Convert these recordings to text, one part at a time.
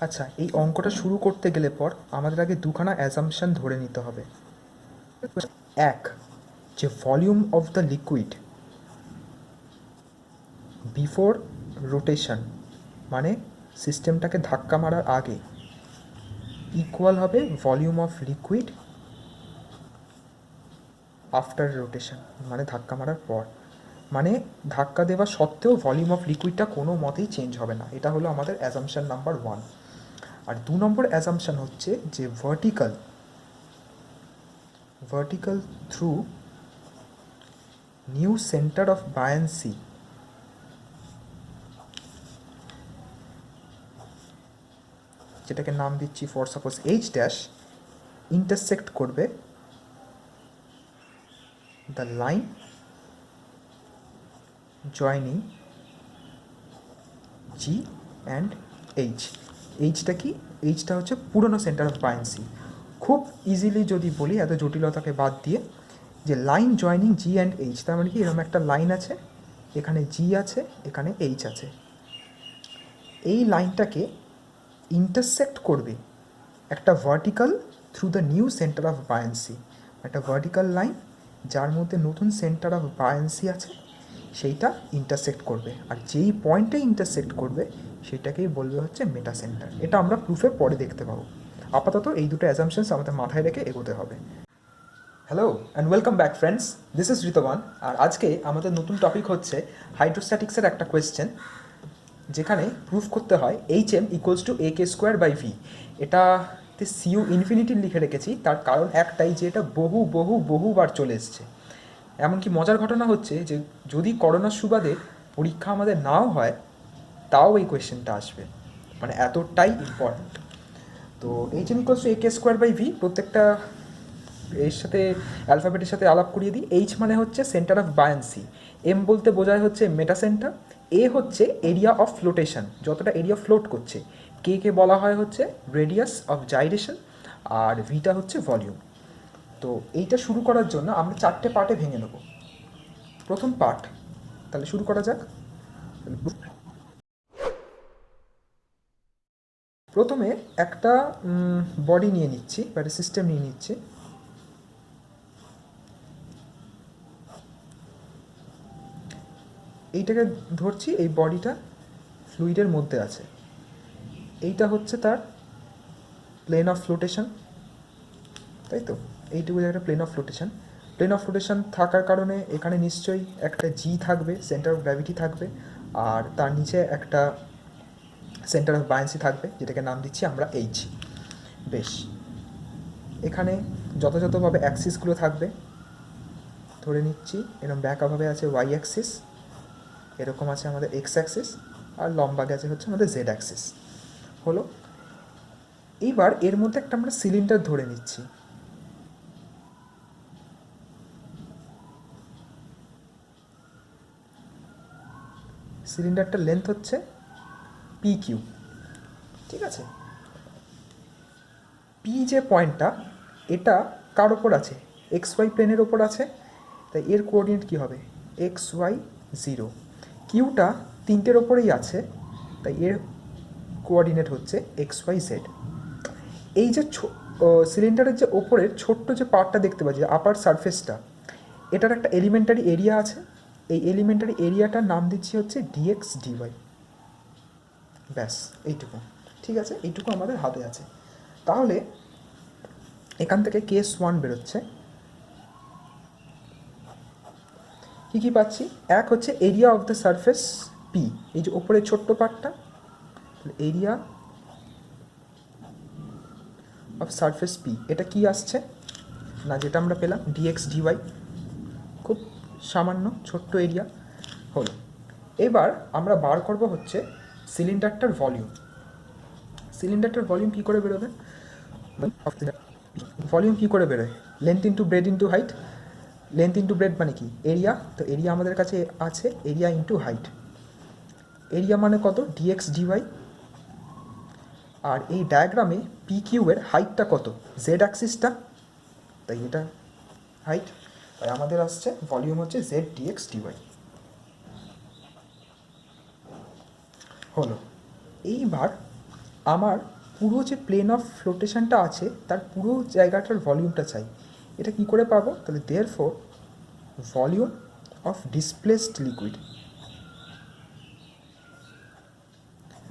আচ্ছা, এই অঙ্কটা শুরু করতে গেলে পর আমাদের আগে দুখানা অ্যাজাম্পশন ধরে নিতে হবে। এক, যে volume of the liquid before rotation, মানে সিস্টেমটাকে ধাক্কা মারার আগে, ইকুয়াল হবে volume of liquid after rotation, মানে ধাক্কা মারার পর। মানে ধাক্কা দেওয়া সত্ত্বেও ভলিউম অফ লিকুইডটা কোনো মতেই চেঞ্জ হবে না। এটা হলো আমাদের অ্যাজাম্পশন নাম্বার 1। আর 2 নম্বর অ্যাজাম্পশন হচ্ছে যে vertical through new centre of buoyancy, যেটাকে নাম দিচ্ছি for suppose H dash, intersect করবে the line joining G and H. এইচটা কি? এইচটা হচ্ছে পুরনো সেন্টার অফ বায়ান্সি। খুব ইজিলি যদি বলি, এত জটিলতাকে বাদ দিয়ে, যে line joining G and H, তার মানে কি এরকম একটা লাইন আছে, এখানে জি আছে, এখানে এইচ আছে। এই লাইনটাকে ইন্টারসেক্ট করবে একটা vertical through the new centre of buoyancy, একটা ভার্টিক্যাল লাইন যার মধ্যে নতুন সেন্টার অফ বায়ান্সি আছে, সেইটা ইন্টারসেক্ট করবে। আর যেই পয়েন্টে ইন্টারসেক্ট করবে সেটাকেই বলবে হচ্ছে মেটা সেন্টার। এটা আমরা প্রুফে পরে দেখতে পাবো। আপাতত এই দুটো অ্যাজাম্পশনস আমাদের মাথায় রেখে এগোতে হবে। Hello and welcome back friends, this is Ritaban. আর আজকে আমাদের নতুন টপিক হচ্ছে হাইড্রোস্ট্যাটিক্সের একটা কোয়েশ্চেন, যেখানে প্রুফ করতে হয় H M equals to A K square by V. এটাতে সিইউ ইনফিনিটি লিখে রেখেছি, তার কারণ একটাই, যে এটা বহুবার চলে এসছে। এমনকি মজার ঘটনা হচ্ছে যে যদি করোনার সুবাদে পরীক্ষা আমাদের নাও হয়, তাও এই কোয়েশ্চেনটা আসবে, মানে এতটাই ইম্পর্ট্যান্ট। তো H M equals to A K square by V, প্রত্যেকটা এর সাথে অ্যালফাবেটের সাথে আলাপ করিয়ে দিই। এইচ মানে হচ্ছে সেন্টার অফ বায়ান্সি, এম বলতে বোঝায় হচ্ছে মেটা সেন্টার, এ হচ্ছে এরিয়া অফ ফ্লোটেশন, যতটা এরিয়া ফ্লোট করছে, কে কে বলা হয় হচ্ছে রেডিয়াস অফ জাইরেশন, আর ভিটা হচ্ছে ভলিউম। তো এইটা শুরু করার জন্য আমরা 4টে পার্টে ভেঙে নেব। প্রথম পার্ট, তাহলে শুরু করা যাক। প্রথমে একটা বডি নিয়ে নিচ্ছি, বা একটা সিস্টেম নিয়ে নিচ্ছি। এইটাকে ধরছি, এই বডিটা ফ্লুইডের মধ্যে আছে, এইটা হচ্ছে তার প্লেন অফ ফ্লোটেশন, তাই তো? এইটুকু একটা plane of flotation. Plane of flotation থাকার কারণে এখানে নিশ্চয়ই একটা জি থাকবে, সেন্টার অফ গ্র্যাভিটি থাকবে, আর তার নিচে একটা সেন্টার অফ বায়ান্সি থাকবে, যেটাকে নাম দিচ্ছি আমরা এইচ। বেশ, এখানে যথাযথভাবে অ্যাক্সিসগুলো থাকবে, ধরে নিচ্ছি এরকম ব্যাকভাবে আছে ওয়াই অ্যাক্সিস, এরকম আছে আমাদের এক্স অ্যাক্সিস, আর লম্বা গেছে হচ্ছে আমাদের জেড অ্যাক্সিস। হলো, এইবার এর মধ্যে একটা আমরা সিলিন্ডার ধরে নিচ্ছি। সিলিন্ডারটার লেন্থ হচ্ছে পি কিউ, ঠিক আছে? পি যে পয়েন্টটা, এটা কার ওপর আছে? এক্স ওয়াই প্লেনের ওপর আছে, তাই এর কোঅর্ডিনেট কী হবে? X Y 0। কিউটা 3টের ওপরেই আছে, তাই এর কোঅর্ডিনেট হচ্ছে এক্স ওয়াই জেড। এই যে সিলিন্ডারের যে ওপরের ছোট্ট যে পার্টটা দেখতে পাচ্ছি, আপার সারফেসটা, এটার একটা এলিমেন্টারি এরিয়া আছে। এই এলিমেন্টারি এরিয়াটার নাম দিচ্ছি হচ্ছে ডিএক্স ডিওয়াই। ব্যাস, এইটুকু, ঠিক আছে? এইটুকু আমাদের হাতে আছে। তাহলে এখান থেকে কেস 1 বেরোচ্ছে। কী কী পাচ্ছি? এক হচ্ছে area of the surface P, এই যে ওপরের ছোট্ট পার্টটা, এরিয়া অফ সারফেস পি, এটা কি আসছে না, যেটা আমরা পেলাম ডিএক্স ডিওয়াই, খুব সামান্য ছোট্ট এরিয়া হলো। এবার আমরা বার করব হচ্ছে সিলিন্ডারটার ভলিউম। সিলিন্ডারটার ভলিউম কী করে বেরোবে? ভলিউম কী করে বেরোয়? Length into breadth into height. Length into breadth মানে কি? এরিয়া। তো এরিয়া আমাদের কাছে আছে এরিয়া ইন্টু হাইট। এরিয়া মানে কত? Dx dy. আর এই ডায়াগ্রামে পি কিউয়ের হাইটটা কত? জেড অ্যাক্সিসটা, তাই এটা হাইট, তাই আমাদের আসছে ভলিউম হচ্ছে জেড ডিএক্স ডিওয়াই। হলো, এইবার আমার পুরো যে প্লেন অফ ফ্লোটেশনটা আছে তার পুরো জায়গাটার ভলিউমটা চাই। এটা কি করে পাবো? তাহলে therefore volume of displaced liquid,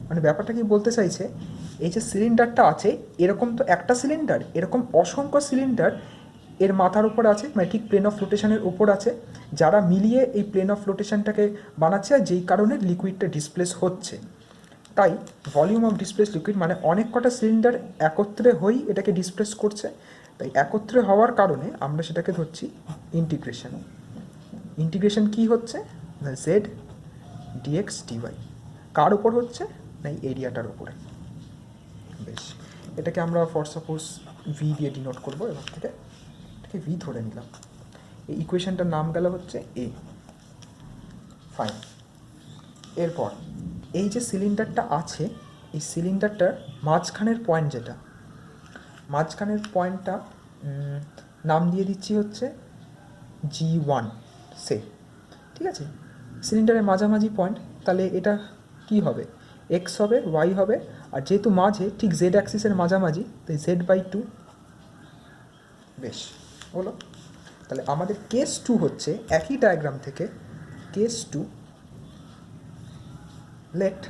মানে ব্যাপারটা কি বলতে চাইছে, এই যে সিলিন্ডারটা আছে, এরকম তো একটা সিলিন্ডার, এরকম অসংখ্য সিলিন্ডার এর মাথার উপর আছে, মানে ঠিক প্লেন অফ ফ্লোটেশনের উপর আছে, যারা মিলিয়ে এই প্লেন অফ ফ্লোটেশনটাকে বানাচ্ছে, আর যেই কারণে লিকুইডটা ডিসপ্লেস হচ্ছে। তাই ভলিউম অফ ডিসপ্লেস লিকুইড মানে অনেক কটা সিলিন্ডার একত্রে হয়েই এটাকে ডিসপ্লেস করছে। তাই একত্রে হওয়ার কারণে আমরা সেটাকে ধরছি ইন্টিগ্রেশন। ইন্টিগ্রেশন কি হচ্ছে? না জেড ডিএক্স ডিওয়াই। কার উপর হচ্ছে? না এই এরিয়াটার উপরে। বেশ, এটাকে আমরা ফর সাপোজ ভি দিয়ে ডিনোট করবো। এবার থেকে এটাকে ভি ধরে নিলাম। এই ইকুয়েশনটার নাম গেল হচ্ছে এ। ফাইন। এরপর এই যে সিলিন্ডারটা আছে, এই সিলিন্ডারটার মাঝখানের পয়েন্ট যেটা, মাঝখানের পয়েন্টটা নাম দিয়ে দিচ্ছি হচ্ছে G1 সে, ঠিক আছে? সিলিন্ডারের মাঝামাঝি পয়েন্ট, তাহলে এটা কি হবে? এক্স হবে, ওয়াই হবে, আর যেহেতু মাঝে ঠিক জেড অ্যাক্সিসের মাঝামাঝি, তাই Z/2। বেশ হলো। তাহলে আমাদের কেস 2 হচ্ছে একই ডায়াগ্রাম থেকে case 2, let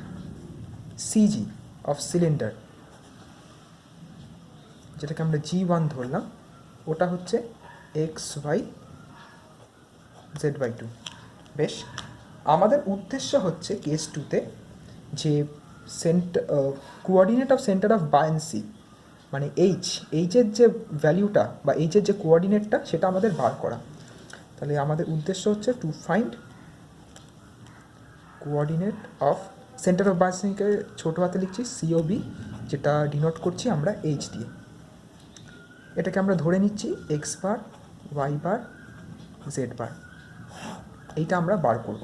CG of cylinder, যেটাকে আমরা G1 ধরলাম, ওটা হচ্ছে XY Z/2। বেশ, আমাদের উদ্দেশ্য হচ্ছে কেস 2তে যে কোঅর্ডিনেট অফ সেন্টার অফ বায়ান্সি, মানে এইচের যে ভ্যালিউটা বা এইচের যে কোঅর্ডিনেটটা, সেটা আমাদের বার করা। তাহলে আমাদের উদ্দেশ্য হচ্ছে to find coordinate of centre of বায়ান্সিকে ছোটো হাতে লিখছি COB, যেটা ডিনোট করছি আমরা এইচ দিয়ে। এটাকে আমরা ধরে নিচ্ছি এক্স বার, ওয়াই বার, জেড বার। এইটা আমরা বার করব।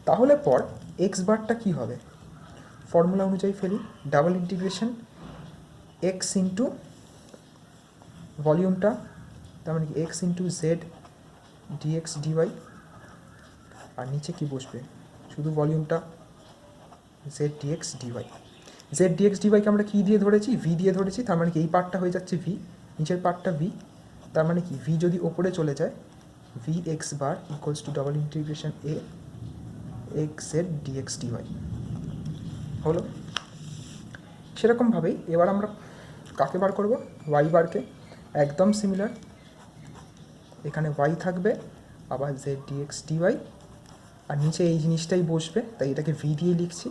তাহলে পর এক্স বারটা কী হবে? ফর্মুলা অনুযায়ী ফেলি, ডাবল ইন্টিগ্রেশন এক্স ইন্টু ভলিউমটা, তার মানে কি x into z dx dy, আর নিচে কি বসবে? শুধু ভলিউমটা z dx dy. Z dx ডিওয়াইকে আমরা কী দিয়ে ধরেছি? ভি দিয়ে ধরেছি, তার মানে কি এই পার্টটা হয়ে যাচ্ছে ভি, নিচের পার্টটা ভি। তার মানে কি ভি যদি ওপরে চলে যায়, V X bar equals to double integration A x Z dx dy হলো। সেরকমভাবেই এবার আমরা কাকে বার করব? ওয়াই বারকে। একদম সিমিলার, এখানে ওয়াই থাকবে, আবার জেড ডিএক্স ডিওয়াই, আর নিচে এই জিনিসটাই বসবে, তাই এটাকে ভি দিয়ে লিখছি।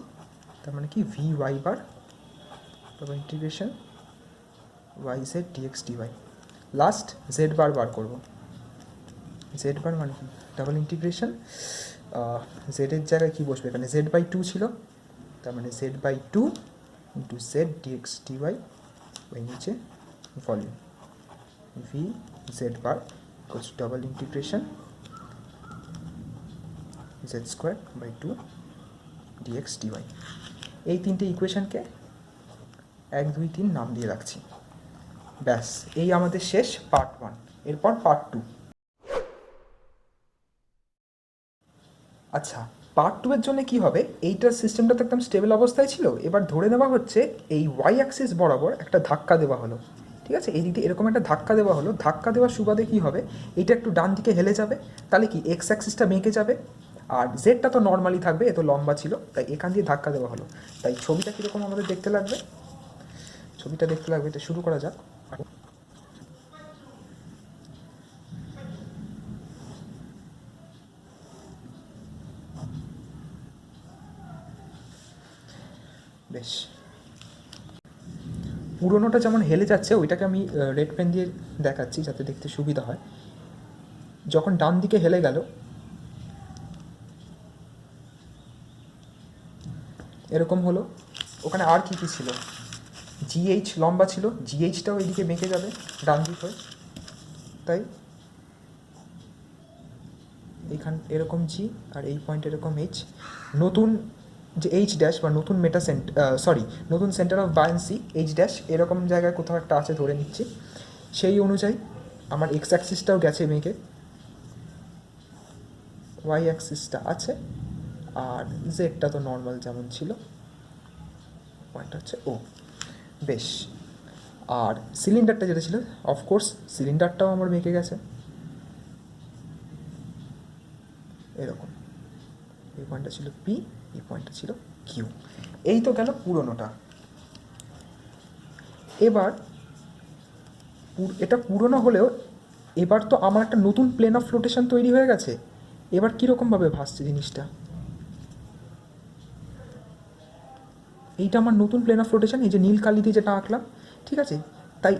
তার মানে কি ভি ওয়াই বার তারপর integration y z dx dy. Last z bar বার করব। জেড বার মানে কি ডাবল ইন্টিগ্রেশন জেডের জায়গায় কী বসবে? এখানে Z/2 ছিল, তার মানে Z/2 into z dx dy, ওই নিচে volume V Z bar equals to double integration Z²/2 dx dy. এই তিনটে ইকুয়েশনকে 1, 2, 3 নাম দিয়ে রাখছি। ব্যাস, এই আমাদের শেষ পার্ট 1। এরপর পার্ট 2। আচ্ছা, পার্ট 2 এর জন্য কী হবে? এইটার সিস্টেমটা তো একদম স্টেবল অবস্থায় ছিল। এবার ধরে নেওয়া হচ্ছে এই ওয়াই অ্যাক্সিস বরাবর একটা ধাক্কা দেওয়া হলো, ঠিক আছে? এই দিকে এরকম একটা ধাক্কা দেওয়া হলো। ধাক্কা দেওয়ার সুবাদে কী হবে? এইটা একটু ডান দিকে হেলে যাবে, তাহলে কি এক্স অ্যাক্সিসটা বেঁকে যাবে, আর জেডটা তো নর্মালি থাকবে, এত লম্বা ছিল, তাই এখান দিয়ে ধাক্কা দেওয়া হলো। তাই ছবিটা কীরকম আমাদের দেখতে লাগবে? ছবিটা দেখতে লাগবে, এটা শুরু করা যাক। বেশ, পুরোনোটা যেমন হেলে যাচ্ছে, ওইটাকে আমি রেড পেন দিয়ে দেখাচ্ছি যাতে দেখতে সুবিধা হয়। যখন ডান দিকে হেলে গেল, এরকম হলো। ওখানে আর কি কি ছিল? জিএইচ লম্বা ছিল, জিএইচটাও এইদিকে বেঁকে যাবে ডান দিক হয়ে, তাই এইখান এরকম জি, আর এই পয়েন্ট এরকম এইচ। নতুন যে এইচ ড্যাশ বা নতুন নতুন সেন্টার অফ বায়ান্সি এইচ ড্যাশ এরকম জায়গায় কোথাও একটা আছে ধরে নিচ্ছি। সেই অনুযায়ী আমার এক্স অ্যাক্সিসটাও গেছে মেঘে, ওয়াই অ্যাক্সিসটা আছে, আর জেডটা তো নর্মাল যেমন ছিল, পয়েন্ট হচ্ছে ও। বেশ। আর সিলিন্ডারটা যেটা ছিল, অফকোর্স সিলিন্ডারটাও আমার বেঁকে গেছে এরকম। এই পয়েন্টটা ছিল পি, এই পয়েন্টটা ছিল কিউ। এই তো গেল পুরোনোটা। এবার এটা পুরনো হলেও এবার তো আমার একটা নতুন প্লেন অফ ফ্লোটেশন তৈরি হয়ে গেছে। এবার কীরকমভাবে ভাসছে জিনিসটা, এইটা আমার নতুন প্লেন অফ ফ্লোটেশন, এই যে নীল কালি দিয়ে যেটা আঁকলাম, ঠিক আছে। তাই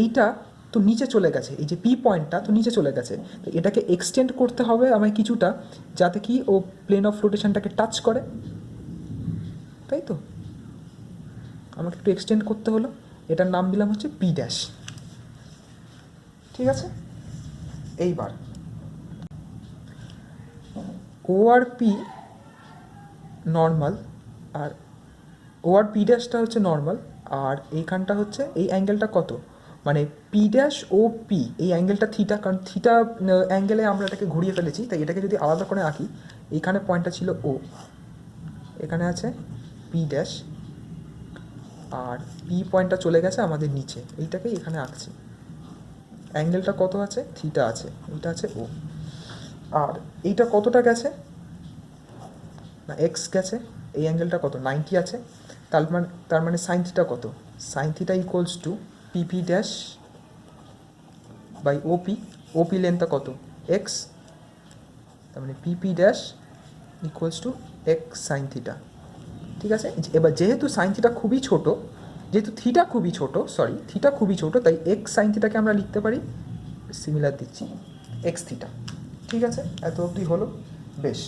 এইটা তো নিচে চলে গেছে, এই যে পি পয়েন্টটা তো নিচে চলে গেছে, তো এটাকে এক্সটেন্ড করতে হবে আমায় কিছুটা, যাতে কি ও প্লেন অফ ফ্লোটেশনটাকে টাচ করে, তাই তো আমাকে একটু এক্সটেন্ড করতে হলো। এটার নাম দিলাম হচ্ছে পি ড্যাশ, ঠিক আছে। এইবার ও আর পি নর্মাল, আর ও আর পি ড্যাশটা হচ্ছে নর্মাল, আর এইখানটা হচ্ছে এই অ্যাঙ্গেলটা কত, মানে পি ড্যাশ ও পি, এই অ্যাঙ্গেলটা থিটা, কারণ থিটা অ্যাঙ্গেলে আমরা এটাকে ঘুরিয়ে ফেলেছি, তাই এটাকে যদি আলাদা করে আঁকি, এইখানে পয়েন্টটা ছিল ও, এখানে আছে পি ড্যাশ, আর পি পয়েন্টটা চলে গেছে আমাদের নিচে, এইটাকেই এখানে আঁকছি। অ্যাঙ্গেলটা কত আছে, থিটা আছে, এইটা আছে ও। আর এইটা কতটা গেছে না এক্স গেছে, এই অ্যাঙ্গেলটা কত 90 আছে, তার মানে সাইন থিটা কত, sine theta equals to PP dash by OP, OP লেন্থটা কত এক্স, তার মানে PP dash equals to x sine theta, ঠিক আছে। এবার যেহেতু সাইন থিটা খুবই ছোটো, যেহেতু থিটা খুবই ছোটো, সরি থিটা খুবই ছোটো, তাই এক্স সাইন থিটাকে আমরা লিখতে পারি, সিমিলার দিচ্ছি, এক্স থিটা, ঠিক আছে। এত অবধি হলো, বেশ।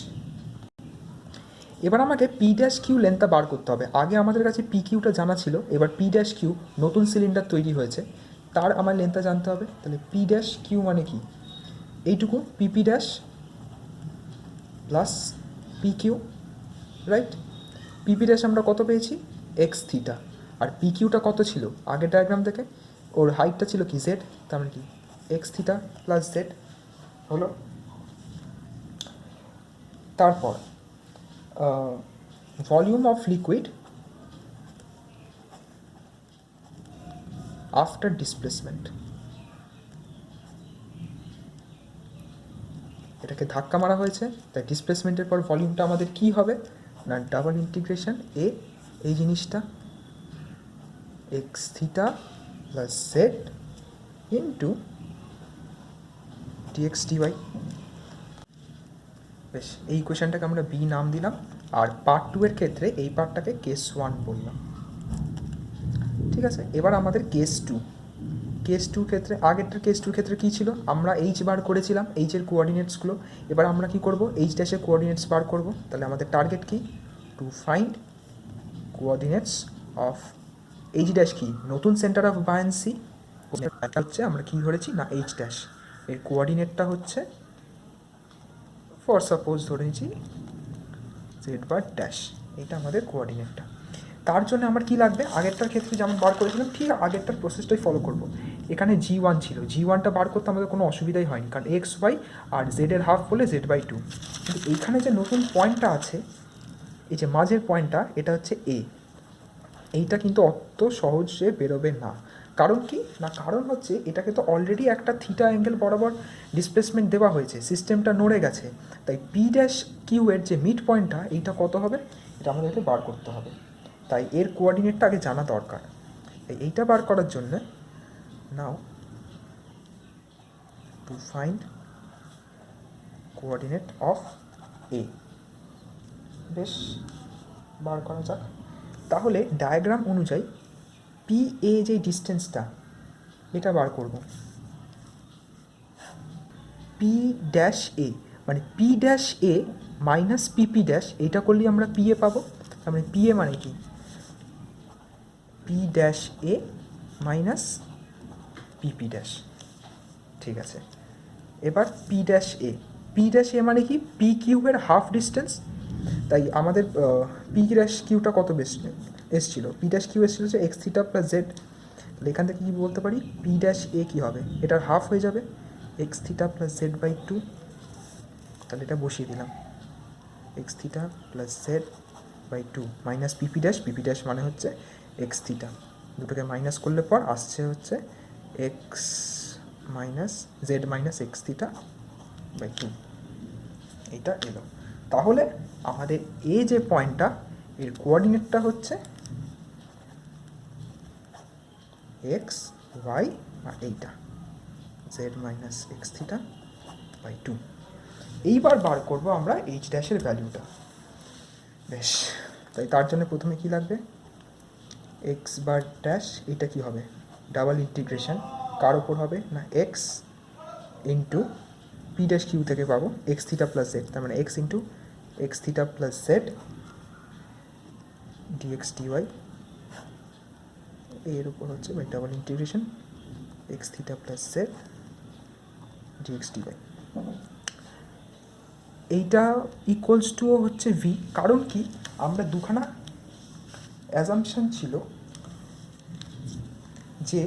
এবার আমাকে পি ড্যাশ কিউ লেন্থটা বার করতে হবে। আগে আমাদের কাছে পি কিউটা জানা ছিল, এবার পি ড্যাশ কিউ নতুন সিলিন্ডার তৈরি হয়েছে, তার আমার লেন্থটা জানতে হবে। তাহলে পি ড্যাশ কিউ মানে কি, এইটুকু PP dash plus P Q, right. PP dash আমরা কত পেয়েছি, এক্স থিটা, আর পি কিউটা কত ছিল আগের ডায়াগ্রাম থেকে, ওর হাইটটা ছিল কি জেড, তার মানে কি এক্স থিটা প্লাস জেড হলো। তারপর volume of liquid after displacement, এটাকে ধাক্কা মারা হয়েছে, তাই ডিসপ্লেসমেন্টের পর ভলিউমটা আমাদের কি হবে না ডাবল ইন্টিগ্রেশন এ, এই জিনিসটা X theta plus Z into dx dy. বেশ, এই কোয়েশনটাকে আমরা বি নাম দিলাম, আর পার্ট 2 এর ক্ষেত্রে এই পার্টটাকে কেস 1 বললাম, ঠিক আছে। এবার আমাদের কেস 2, কেস 2 ক্ষেত্রে, আগেরটার কেস 2 ক্ষেত্রে কী ছিল, আমরা এইচ বার করেছিলাম, এইচের কোঅর্ডিনেটসগুলো। এবার আমরা কি করব, এইচ ড্যাশের কোঅর্ডিনেটস বার করব। তাহলে আমাদের টার্গেট কি, to find coordinates of H dash, কি নতুন সেন্টার অফ বায়ান্সি হচ্ছে, আমরা কি ধরেছি না এইচ ড্যাশ, এর কোঅর্ডিনেটটা হচ্ছে ফর সাপোজ ধরে নিচ্ছি জেড বার ড্যাশ, এটা আমাদের কোঅর্ডিনেটটা। তার জন্য আমার কি লাগবে, আগেরটার ক্ষেত্রে যেমন বার করেছিলাম ঠিক আগেরটার প্রসেসটাই ফলো করব। এখানে জি1 ছিল, জি1টা বার করতে আমাদের কোনো অসুবিধাই হয়নি, কারণ এক্স ওয়াই আর জেডের হাফ বলে জেড/2। কিন্তু এইখানে যে নতুন পয়েন্টটা আছে, এই যে মাঝের পয়েন্টটা, এটা হচ্ছে এ, এইটা কিন্তু অত সহজে বেরোবে না। কারণ কি না, কারণ হচ্ছে এটাকে তো অলরেডি একটা থিটা অ্যাঙ্গেল বরাবর ডিসপ্লেসমেন্ট দেওয়া হয়েছে, সিস্টেমটা নড়ে গেছে, তাই পি ড্যাশ কিউ এর যে মিড পয়েন্টটা, এইটা কত হবে, এটা আমাদেরকে বার করতে হবে। তাই এর কোঅর্ডিনেটটা আগে জানা দরকার। এইটা বার করার জন্য নাও টু ফাইন্ড কোঅর্ডিনেট অফ এ, বেশ বার করা যাক। তাহলে ডায়াগ্রাম অনুযায়ী পি এ যে ডিস্টেন্সটা, এটা বার করব। পি ড্যাশ এ মানে P dash A minus PP dash, এইটা করলেই আমরা পি এ পাবো। তার মানে পি এ মানে কি, P dash A minus PP dash, ঠিক আছে। এবার P dash A, P dash A মানে কি পি কিউবের হাফ ডিস্টেন্স, তাই আমাদের পি ড্যাশ কিউটা কত এসছিল, পি ড্যাশ কিউ এসছিল হচ্ছে এক্স থিটা প্লাস জেড। তাহলে এখান থেকে কী বলতে পারি, পি ড্যাশ এ কী হবে, এটার হাফ হয়ে যাবে এক্স থিটা প্লাস জেড/2। তাহলে এটা বসিয়ে দিলাম, x theta plus জেড/2 minus PP dash, পিপি ড্যাশ মানে হচ্ছে এক্স থিটা। দুটোকে মাইনাস করলে পর আসছে হচ্ছে X minus Z minus x theta by 2, এইটা এলো। তাহলে আমাদের এ যে পয়েন্টটা এর কোঅর্ডিনেটটা হচ্ছে এক্স ওয়াই আর এইটা Z minus x theta by 2। এইবার বার করব আমরা এইচ ড্যাশের ভ্যালুটা। বেশ, তাই তার জন্য প্রথমে কি লাগবে, এক্স বার ড্যাশ, এটা কি হবে ডাবল ইন্টিগ্রেশন কার ওপর হবে না X into P dash Q থেকে পাবো এক্স থিটা প্লাস জেড, তার মানে X into x theta plus Z dx dy, এর উপর হচ্ছে by double integration X theta plus Z dx dy. এইটা ইকুয়ালস টু হচ্ছে ভি, কারণ কি আমরা দুখানা অ্যাজাম্পশন ছিল যে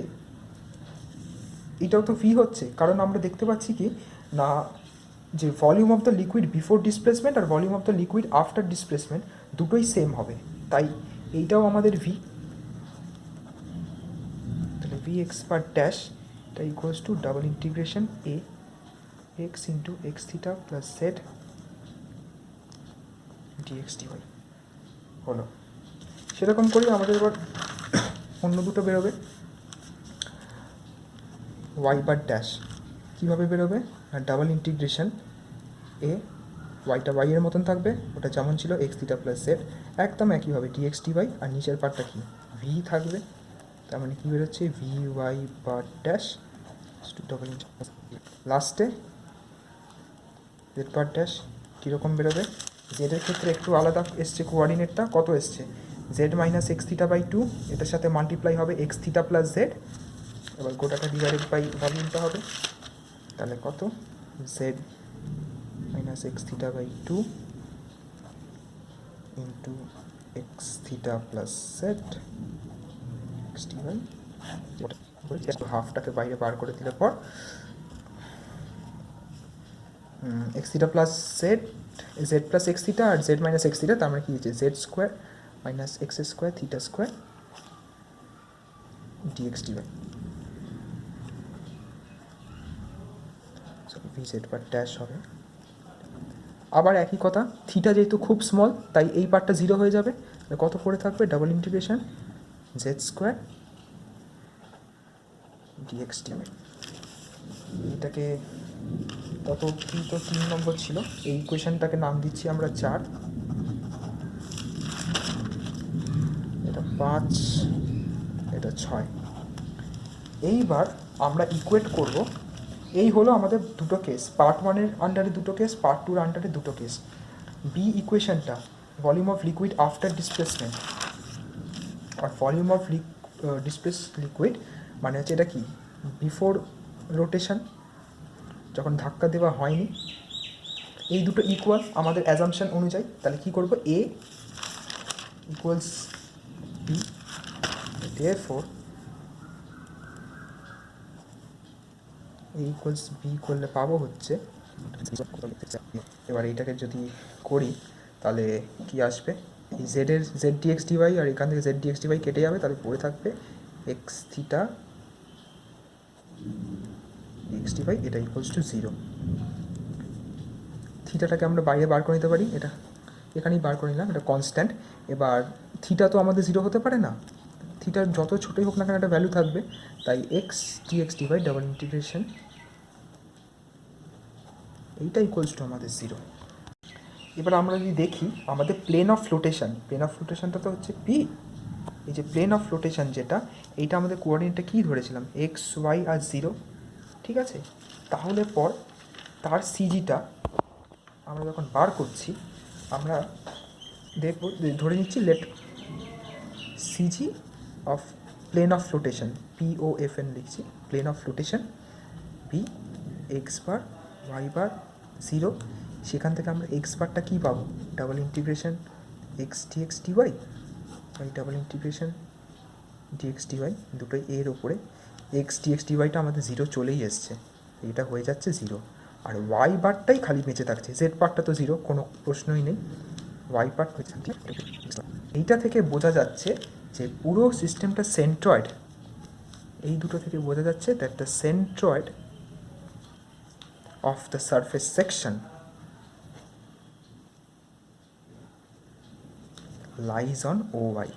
এটাও তো ভি হচ্ছে, কারণ আমরা দেখতে পাচ্ছি কি না যে volume of the liquid before displacement আর volume of the liquid after displacement দুটোই সেম হবে, তাই এইটাও আমাদের ভি। তাহলে ভি এক্স বার ড্যাশ এটা equals to double integration A x into x theta plus Z dx dy হলো। সেরকম করেই আমাদের এবার অন্য দুটো বেরোবে। ওয়াই বার ড্যাশ কীভাবে বেরোবে না ডাবল ইন্টিগ্রেশন এ ওয়াইটা ওয়াই এর মতন থাকবে, ওটা যেমন ছিল এক্স থিটা প্লাস জেড একদম একইভাবে ডিএক্স ডিওয়াই, আর নিচের পার্টটা কি ভি থাকবে, তার মানে কী বেরোচ্ছে V y bar dash double লাস্টে জেড বার ড্যাশ কীরকম বেরোবে, জেডের ক্ষেত্রে একটু আলাদা এসছে কোঅর্ডিনেটটা, কত এসছে Z minus x theta by 2, এটার সাথে মাল্টিপ্লাই হবে এক্স থিটা প্লাস জেড, এবার গোটাটা ডিভাইডেড বাই ভলিউমটা হবে, তাহলে কত z minus x theta by 2 into x theta plus z x t by, হাফটাকে বাইরে বার করে দিলে পর x theta plus z z plus x theta আর জেড মাইনাস এক্স থিটা, তার মানে কি হচ্ছে z square minus x square theta square dx dy, v Z bar dash হবে। আবার একই কথা, থিটা যেহেতু খুব স্মল তাই এই পার্টটা 0 হয়ে যাবে, কত পড়ে থাকবে double integration Z square dx dy. এটাকে তত কি তো 3 নম্বর ছিল, এই ইকুয়েশনটাকে নাম দিচ্ছি আমরা 4, এটা 5, এটা 6। এইবার আমরা ইকুয়েট করব, এই হলো আমাদের দুটো কেস, পার্ট 1-এর আন্ডারে দুটো কেস, পার্ট 2-এর আন্ডারে দুটো কেস। বি ইকুয়েশনটা volume of liquid after displacement আর ভলিউম অফ ডিসপ্লেস লিকুইড মানে হচ্ছে এটা কি বিফোর রোটেশন, যখন ধাক্কা দেওয়া হয়নি, এই দুটো ইকুয়াল আমাদের অ্যাজাম্পশন অনুযায়ী। তাহলে কী করবো, এ ইকুয়ালস বি, দেয়ারফর এ ইকুয়ালস বি করলে পাবো হচ্ছে, এবার এইটাকে যদি করি তাহলে কি আসবে, এই জেডের জেড ডিএক্স ডিওয়াই আর এখান থেকে জেড ডিএক্স ডিওয়াই কেটে যাবে, তাহলে পড়ে থাকবে এক্স থিটা ডিএক্স ডিওয়াই, এটা ইকুয়ালস টু 0। থিটাটাকে আমরা বাইরে বার করে নিতে পারি, এটা এখানেই বার করে নিলাম, এটা কনস্ট্যান্ট। এবার থিটা তো আমাদের 0 হতে পারে না, থিটার যত ছোটোই হোক না কেন একটা ভ্যালু থাকবে, তাই X dx dy double integration এইটা ইকুয়ালস টু আমাদের 0। এবার আমরা যদি দেখি আমাদের প্লেন অফ ফ্লোটেশনটা তো হচ্ছে পি, এই যে প্লেন অফ ফ্লোটেশন যেটা, এইটা আমাদের কোঅর্ডিনেটটা কী ধরেছিলাম এক্স ওয়াই আর 0, ঠিক আছে। তাহলে পর তার সিজিটা আমরা যখন বার করছি আমরা দেখব, ধরে নিচ্ছি let CG of plane of flotation POFN লিখছি, plane of flotation P x bar y bar 0, সেখান থেকে আমরা এক্স বারটা কী পাবো double integration x dx dy by double integration dx dy, দুটোই এর ওপরে এক্স ডিএক্স ডিওয়াইটা আমাদের 0 চলেই এসছে, এটা হয়ে যাচ্ছে 0, আর ওয়াই বারটাই খালি বেঁচে থাকছে, জেড পার্টটা তো 0 কোনো প্রশ্নই নেই, ওয়াই পার্ট হয়ে যাচ্ছে। এইটা থেকে বোঝা যাচ্ছে যে পুরো সিস্টেমটা সেন্ট্রয়েড, এই দুটো থেকে বোঝা যাচ্ছে that the centroid of the surface section lies on O y.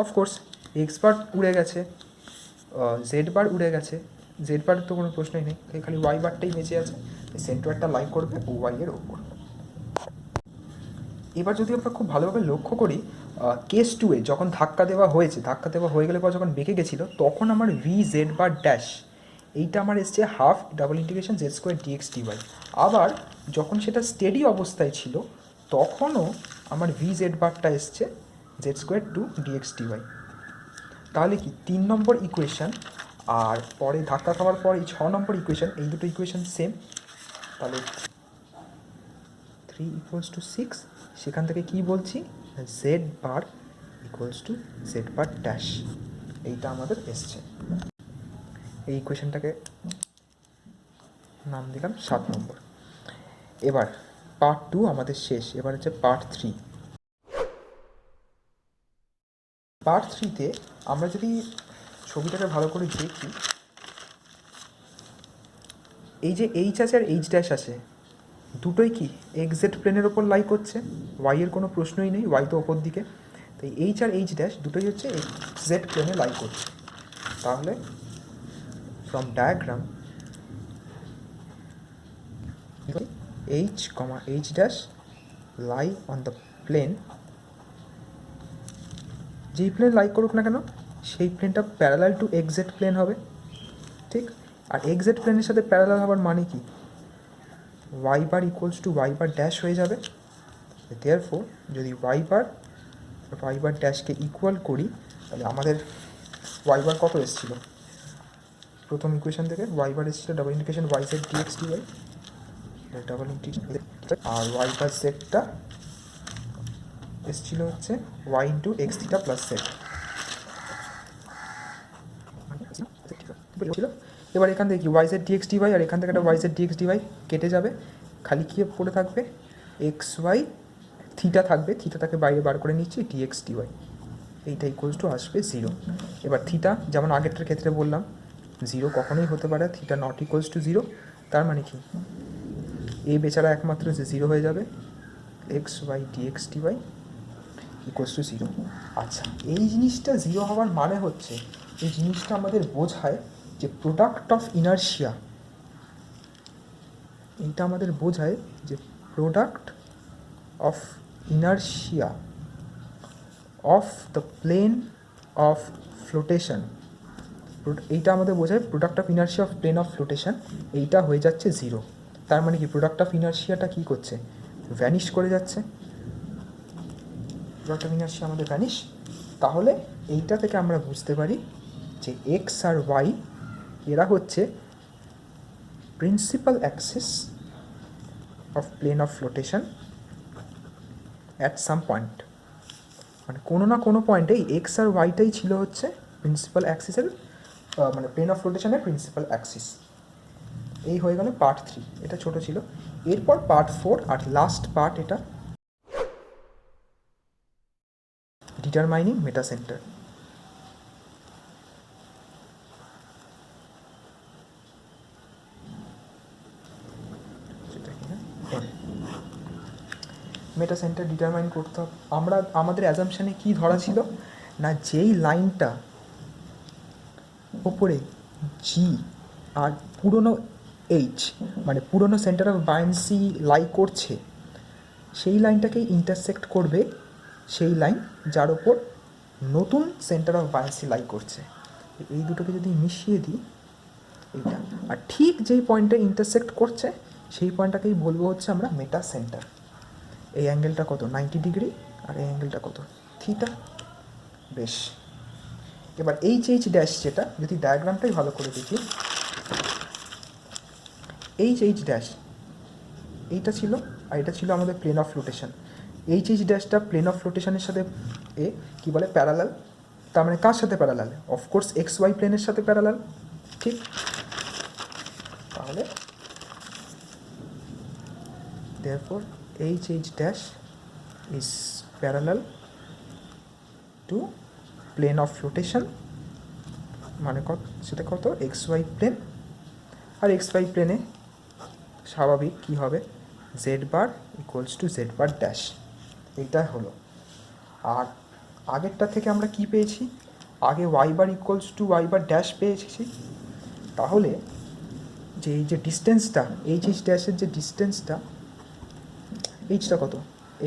Of course x bar উড়ে গেছে, জেড বার উড়ে গেছে, জেড বারের তো কোনো প্রশ্নই নেই, খালি ওয়াই বারটাই বেঁচে আছে। সেন্ট্রয়েডটা লাই করবে ও ওয়াই এর ওপর। এবার যদি আমরা খুব ভালোভাবে লক্ষ্য করি, কেস টুয়ে যখন ধাক্কা দেওয়া হয়েছে, ধাক্কা দেওয়া হয়ে গেলে পর যখন বেঁকে গেছিলো, তখন আমার ভি জেড বার ড্যাশ এইটা আমার এসছে half double integration Z square dx dy. আবার যখন সেটা স্টেডি অবস্থায় ছিল তখনও আমার ভি জেড বারটা এসছে Z square two dx dy. তাহলে কি 3 নম্বর ইকুয়েশান আর পরে ধাক্কা খাওয়ার পর এই 6 নম্বর ইকুয়েশান, এই দুটো ইকুয়েশান সেম। তাহলে 3 ইকুয়ালস টু 6, সেখান থেকে কি বলছি, Z bar equals to Z bar dash, এইটা আমাদের এসছে। এই ইকুয়েশনটাকে নাম দিলাম 7 নম্বর। এবার পার্ট 2 আমাদের শেষ, এবার হচ্ছে পার্ট 3। পার্ট 3তে আমরা যদি ছবিটাকে ভালো করে দেখি, এই যে এইচ আছে আর এইচ ড্যাশ আছে, দুটোই কি এক্সজেড প্লেনের ওপর লাই করছে, ওয়াইয়ের কোনো প্রশ্নই নেই, ওয়াই তো ওপর দিকে। তাই এইচ আর এইচ ড্যাশ দুটোই হচ্ছে এক্সজেড প্লেনে লাই করছে। তাহলে from diagram H comma H dash lie on the plane, যেই প্লেন লাই করুক না কেন সেই প্লেনটা প্যারালাল টু এক্সজেড প্লেন হবে, ঠিক। আর এক্সজেড প্লেনের সাথে প্যারালাল হওয়ার মানে কি, Y bar equals to Y bar dash হয়ে যাবে। দেয়ারফোর যদি ওয়াই বার ড্যাশকে ইকুয়াল করি, তাহলে আমাদের ওয়াই বার কত এসেছিলো প্রথম ইকুয়েশন থেকে, ওয়াই বার এসেছিলো double integration y z dx dy, double integration, আর ওয়াই বার জেডটা এসেছিলো হচ্ছে y into x theta plus z. এবার এখান থেকে কি ওয়াই জেড ডিএক্স ডিওয়াই, আর এখান থেকে একটা ওয়াই জেড ডিএক্স ডিওয়াই কেটে যাবে, খালি কি পড়ে থাকবে এক্স ওয়াই, থিটা থাকবে, থিটাটাকে বাইরে বার করে নিচ্ছি, ডিএক্স ডিওয়াই, এইটা ইকুয়ালস টু আসবে 0। এবার থিটা যেমন আগেরটার ক্ষেত্রে বললাম 0 কখনোই হতে পারে, থিটা নট ইকুয়ালস টু 0। তার মানে কি এ বেচারা একমাত্র যে 0 হয়ে যাবে, X Y dx dy equals to 0। আচ্ছা, এই জিনিসটা 0 হওয়ার মানে হচ্ছে, এই জিনিসটা আমাদের বোঝায় যে প্রোডাক্ট অফ ইনার্শিয়া, এইটা আমাদের বোঝায় যে product of inertia of the plane of flotation, এইটা আমাদের বোঝায় product of inertia of plane of flotation, এইটা হয়ে যাচ্ছে 0। তার মানে কি প্রোডাক্ট অফ ইনার্শিয়াটা কী করছে, ভ্যানিশ করে যাচ্ছে, প্রোডাক্ট অফ ইনার্শিয়া আমাদের ভ্যানিশ। তাহলে এইটা থেকে আমরা বুঝতে পারি যে এক্স আর ওয়াই এরা হচ্ছে principal axis of plane of flotation at some point, মানে কোনো না কোনো পয়েন্টে এক্স আর ওয়াইটাই ছিল হচ্ছে প্রিন্সিপাল অ্যাক্সিসের, মানে প্লেন অফ ফ্লোটেশনের প্রিন্সিপাল অ্যাক্সিস। এই হয়ে গেল পার্ট 3, এটা ছোট ছিল। এরপর পার্ট 4 আর লাস্ট পার্ট, এটা ডিটারমাইনিং মেটা সেন্টার। মেটা সেন্টার ডিটারমাইন করতে হবে। আমাদের অ্যাজাম্পশানে কী ধরা ছিল না, যেই লাইনটা ওপরে জি আর পুরনো এইচ, মানে পুরনো সেন্টার অফ বায়ান্সি লাই করছে, সেই লাইনটাকেই ইন্টারসেক্ট করবে সেই লাইন যার ওপর নতুন সেন্টার অফ বায়ান্সি লাই করছে। এই দুটোকে যদি মিশিয়ে দিই এইটা, আর ঠিক যেই পয়েন্টে ইন্টারসেক্ট করছে সেই পয়েন্টটাকেই বলবো হচ্ছে আমরা মেটা সেন্টার। এই অ্যাঙ্গেলটা কত, 90 ডিগ্রি, আর এই অ্যাঙ্গেলটা কত, থিটা। বেশ, এবার এইচ এইচ ড্যাশ, যেটা যদি ডায়াগ্রামটাই ভালো করে দেখি, এইচ এইচ ড্যাশ এইটা ছিল, আর এটা ছিল আমাদের plane of flotation. H H ড্যাশটা প্লেন অফ ফ্লোটেশনের সাথে কী বলে প্যারালাল, তার মানে কার সাথে প্যারালাল, অফকোর্স এক্স ওয়াই প্লেনের সাথে প্যারালাল, ঠিক। তাহলে therefore H H dash is parallel to into plane of rotation মানে কত, সেটা কত এক্স ওয়াই প্লেন, আর এক্স ওয়াই প্লেনে স্বাভাবিক কী হবে Z bar equals to Z bar dash, এইটা হলো। আর আগেরটা থেকে আমরা কি পেয়েছি, আগে Y bar equals to Y bar dash পেয়েছি, তাহলে যে এই যে ডিস্টেন্সটা এইচ ড্যাশের যে ডিস্টেন্সটা, এইচটা কত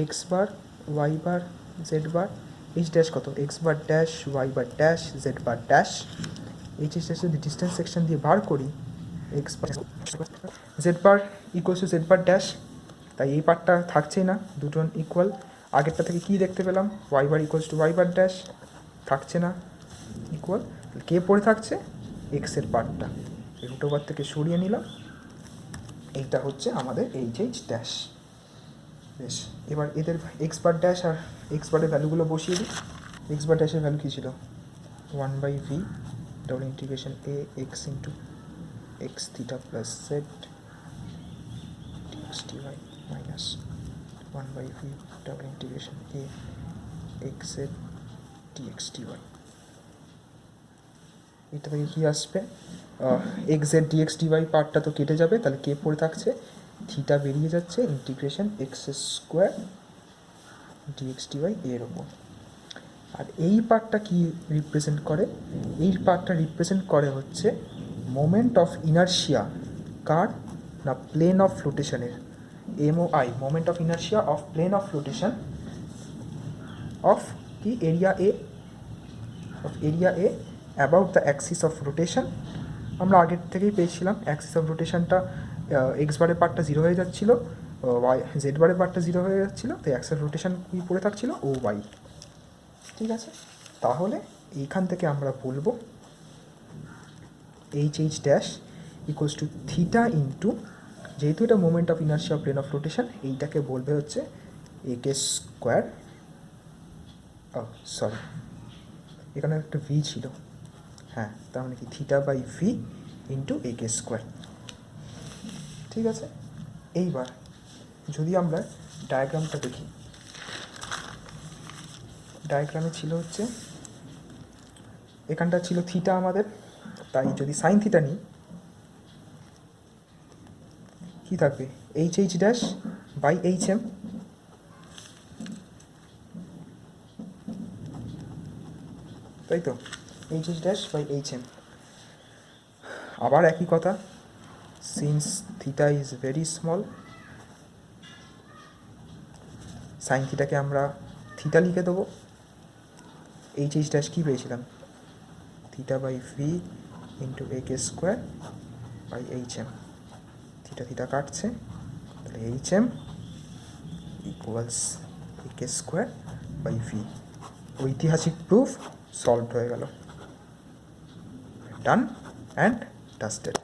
এক্স বার ওয়াই বার জেড বার, এইচ ড্যাশ কত x bar dash Y bar dash Z bar dash, H ড্যাশের যদি ডিস্টেন্স সেকশন দিয়ে বার করি x bar Z bar equals to Z bar dash, তাই এই পার্টটা থাকছেই না, দুটো ইকুয়াল। আগেরটা থেকে কী দেখতে পেলাম Y bar equals to Y bar dash, থাকছে না ইকুয়াল, কে পড়ে থাকছে এক্সের পার্টটা, রুট ওভার থেকে সরিয়ে নিলাম, এইটা হচ্ছে আমাদের এইচ ড্যাশ। বেশ, এবার এদের এক্স বার ড্যাশ আর এক্স বারের ভ্যালুগুলো বসিয়ে দিই। এক্স বার ড্যাশের ভ্যালু কী ছিল 1/v ডবল ইন্টিগ্রেশন এ x into x theta plus z dx dy minus 1/v double integration এ এক্স জেড dx dy। এটা থেকে কী আসবে এক্স জেড ডিএক্স ডিওয়াই পার্টটা তো কেটে যাবে, তাহলে কে পড়ে থাকছে থিটা বেরিয়ে যাচ্ছে integration X square dx dy এর ওপর। আর এই পার্টটা কি রিপ্রেজেন্ট করে, এই পার্টটা রিপ্রেজেন্ট করে হচ্ছে মোমেন্ট অফ ইনার্শিয়া, কার না প্লেন অফ ফ্লোটেশনের, MOI moment of inertia of plane of flotation of কি area A about the axis of rotation. আমরা আগের থেকেই পেয়েছিলাম অ্যাক্সিস অফ রোটেশনটা এক্স বারের পার্টটা জিরো হয়ে যাচ্ছিলো, ওয়াই জেড বারের পার্টটা জিরো হয়ে যাচ্ছিলো, তো অ্যাক্সিস অফ রোটেশন কী পড়ে থাকছিলো ও ওয়াই। ঠিক আছে, তাহলে এইখান থেকে আমরা বলবো H dash equals to theta into, যেহেতু এটা moment of inertia plane of rotation, এইটাকে বলবে হচ্ছে একে স্কোয়ার, সরি এখানে একটা ভি ছিল, হ্যাঁ তার মানে কি theta by V into AK square. ঠিক আছে, এইবার যদি আমরা ডায়াগ্রামটা দেখি, ডায়াগ্রামে ছিল হচ্ছে এখানটা ছিল থিটা আমাদের, তাই যদি সাইন থিটা নিই কী থাকবে H dash by H M, তাই তো H dash by H M. আবার একই কথা, since theta is very small, sine থিটাকে আমরা থিটা লিখে দেবো, এইচ ড্যাশ কী পেয়েছিলাম theta by V into AK square by H M, theta theta কাটছে, তাহলে H M equals AK square by V. ঐতিহাসিক প্রুফ সলভড হয়ে গেল, ডান অ্যান্ড ডাস্টেড।